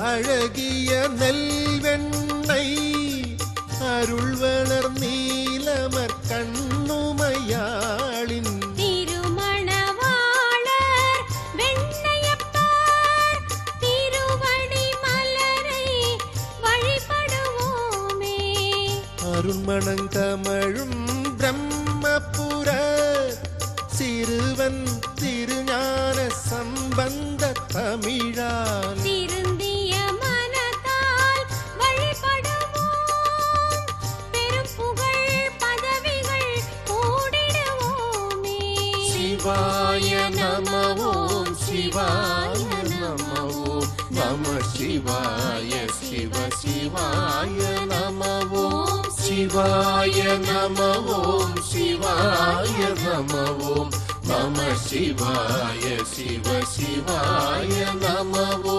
அழகிய நெல்வெண்ணெய் அருள் வளர் நீலமர் கண்ணுமையாளின் திருமணவாளர் வெண்ணையப்பார் திருவடி மலரை வழிபடுவோமே. அருண்மணங்கமழும் பிரம்மபுர சிறுவன் திருஞான சம்பந்த தமிழால் திருந்திய மனத்தால் வழிபடுவோம். பெரும் புகழ் பதவிகள் கூடிடுவோமே. சிவாய நம ஓம் சிவாய நம ஓம் நம சிவாய சிவ சிவாய நம ஓம் சிவாய நம ஓம் சிவாய நம ஓம் நம சிவாய சிவ சிவாய நம ஓம்